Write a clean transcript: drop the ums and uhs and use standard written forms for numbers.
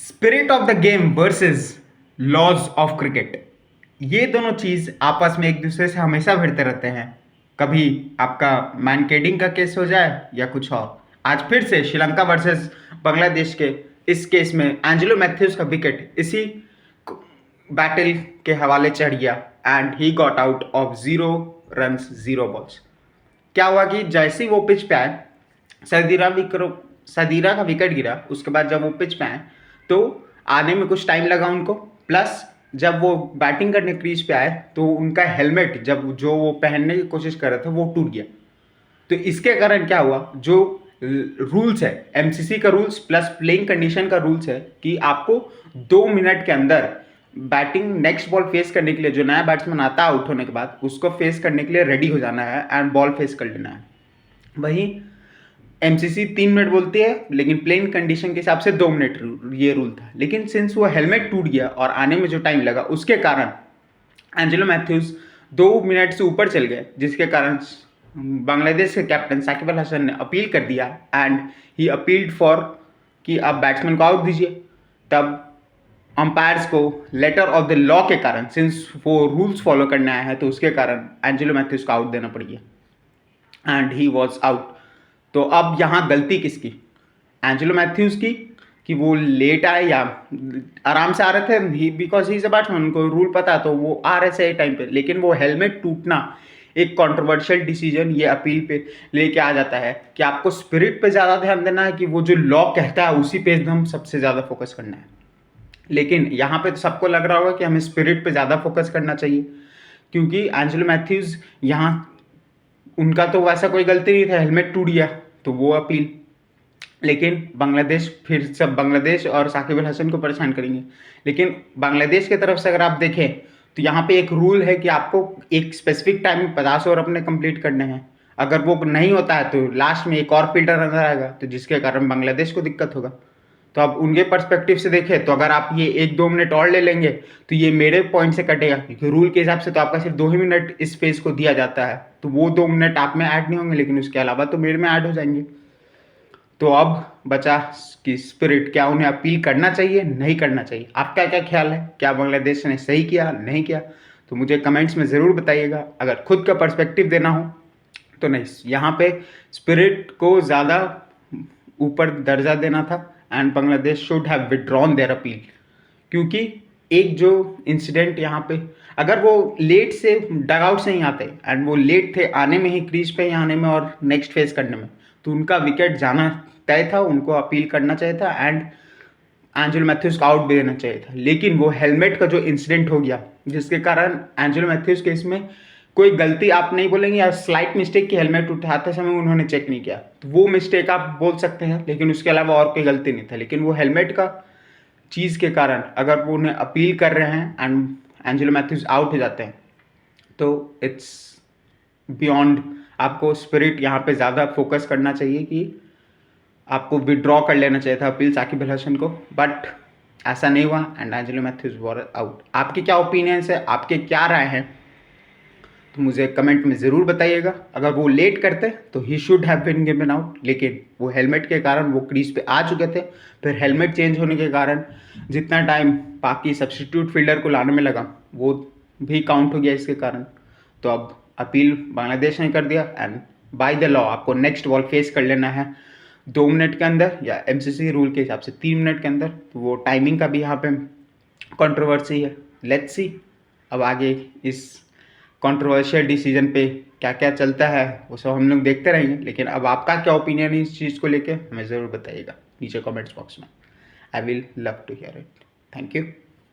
Spirit of the game versus laws of cricket, ये दोनों चीज आपस में एक दूसरे से हमेशा भिड़ते रहते हैं। कभी आपका मैनकेडिंग का केस हो जाए या कुछ और। आज फिर से श्रीलंका वर्सेस बांग्लादेश के इस केस में एंजेलो मैथ्यूज का विकेट इसी बैटल के हवाले चढ़ गया and he got out of 0 runs 0 balls. क्या हुआ कि जैसे ही वो पिच पे आए, सदीरा का विकेट गिरा। उसके बाद जब वो पिच पे आए तो आने में कुछ टाइम लगा उनको, प्लस जब वो बैटिंग करने क्रीज पे आए तो उनका हेलमेट जो वो पहनने की कोशिश कर रहे थे वो टूट गया। तो इसके कारण क्या हुआ, जो रूल्स है एमसीसी का रूल्स प्लस प्लेइंग कंडीशन का रूल्स है कि आपको 2 मिनट के अंदर बैटिंग नेक्स्ट बॉल फेस करने के लिए, जो नया बैट्समैन आता है आउट होने के बाद, उसको फेस करने के लिए रेडी हो जाना है एंड बॉल फेस कर लेना है। वहीं एमसीसी 3 मिनट बोलती है, लेकिन प्लेइंग कंडीशन के हिसाब से 2 मिनट ये रूल था। लेकिन सिंस वो हेलमेट टूट गया और आने में जो टाइम लगा उसके कारण एंजेलो मैथ्यूज 2 मिनट से ऊपर चल गए, जिसके कारण बांग्लादेश के कैप्टन साकिब अल हसन ने अपील कर दिया एंड ही अपील्ड फॉर कि आप बैट्समैन को आउट दीजिए। तब अंपायर्स को लेटर ऑफ द लॉ के कारण, सिंस वो रूल्स फॉलो करने आया है, तो उसके कारण एंजेलो मैथ्यूज को आउट देना पड़ गया एंड ही वॉज आउट। तो अब यहाँ गलती किसकी? एंजेलो मैथ्यूज की कि वो लेट आए या आराम से आ रहे थे, because he is a batsman, उनको रूल पता, तो वो आ रहे सही टाइम पे। लेकिन वो हेलमेट टूटना एक कंट्रोवर्शियल डिसीजन ये अपील पे लेके आ जाता है कि आपको स्पिरिट पे ज़्यादा ध्यान देना है कि वो जो लॉ कहता है उसी पे एकदम सबसे ज़्यादा फोकस करना है। लेकिन यहाँ पे तो सबको लग रहा होगा कि हमें स्पिरिट पे ज़्यादा फोकस करना चाहिए, क्योंकि एंजेलो मैथ्यूज यहाँ, उनका तो वैसा कोई गलती नहीं था, हेलमेट टूट गया तो वो अपील। लेकिन बांग्लादेश फिर सब बांग्लादेश और साकिब अल हसन को परेशान करेंगे। लेकिन बांग्लादेश की तरफ से अगर आप देखें तो यहाँ पे एक रूल है कि आपको एक स्पेसिफिक टाइम में 50 ओवर अपने कंप्लीट करने हैं। अगर वो नहीं होता है तो लास्ट में एक और फील्डर अंदर आएगा, तो जिसके कारण बांग्लादेश को दिक्कत होगा। तो अब उनके पर्सपेक्टिव से देखें तो अगर आप ये 1-2 मिनट और ले लेंगे तो ये मेरे पॉइंट से कटेगा, क्योंकि रूल के हिसाब से तो आपका सिर्फ 2 ही मिनट इस फेज को दिया जाता है, तो वो 2 मिनट आप में ऐड नहीं होंगे, लेकिन उसके अलावा तो मेरे में ऐड हो जाएंगे। तो अब बचा कि स्पिरिट, क्या उन्हें अपील करना चाहिए नहीं करना चाहिए? आपका क्या ख्याल है? क्या बांग्लादेश ने सही किया नहीं किया? तो मुझे कमेंट्स में ज़रूर बताइएगा। अगर खुद का पर्सपेक्टिव देना हो तो नहीं, यहाँ पे स्पिरिट को ज़्यादा ऊपर दर्जा देना था and Bangladesh should have withdrawn their appeal. क्योंकि एक जो इंसिडेंट यहाँ पे, अगर वो लेट से डग आउट से ही आते एंड वो लेट थे आने में ही, क्रीज पे ही आने में और नेक्स्ट फेस करने में, तो उनका विकेट जाना तय था, उनको अपील करना चाहिए था एंड एंजेलो मैथ्यूज को आउट भी देना चाहिए था। लेकिन वो हेलमेट का जो इंसिडेंट हो गया, जिसके कारण एंजेलो मैथ्यूज के इसमें कोई गलती आप नहीं बोलेंगे, या स्लाइट मिस्टेक की, हेलमेट उठाते समय उन्होंने चेक नहीं किया, तो वो मिस्टेक आप बोल सकते हैं, लेकिन उसके अलावा और कोई गलती नहीं था। लेकिन वो हेलमेट का चीज़ के कारण अगर वो उन्हें अपील कर रहे हैं एंड एंजेलो मैथ्यूज आउट हो जाते हैं, तो इट्स बियॉन्ड। आपको स्पिरिट यहाँ पे ज़्यादा फोकस करना चाहिए कि आपको विड्रॉ कर लेना चाहिए था अपील साकिब अल हसन को, बट ऐसा नहीं हुआ and Angelo Mathews were out. आपके क्या ओपिनियंस है, आपके क्या राय हैं, तो मुझे कमेंट में ज़रूर बताइएगा। अगर वो लेट करते तो ही should have been given out, लेकिन वो हेलमेट के कारण वो क्रीज पे आ चुके थे। फिर हेलमेट चेंज होने के कारण जितना टाइम बाकी सब्स्टिट्यूट फील्डर को लाने में लगा वो भी काउंट हो गया इसके कारण। तो अब अपील बांग्लादेश ने कर दिया एंड बाय द लॉ आपको नेक्स्ट बॉल फेस कर लेना है 2 मिनट के अंदर, या एमसीसी रूल के हिसाब से 3 मिनट के अंदर। तो वो टाइमिंग का भी यहाँ पे कंट्रोवर्सी है। लेट्स सी अब आगे इस कंट्रोवर्शियल डिसीजन पे क्या क्या चलता है, वो सब हम लोग देखते रहेंगे। लेकिन अब आपका क्या ओपिनियन है इस चीज़ को लेके, हमें ज़रूर बताइएगा नीचे कमेंट्स बॉक्स में। I will love to hear it. Thank you.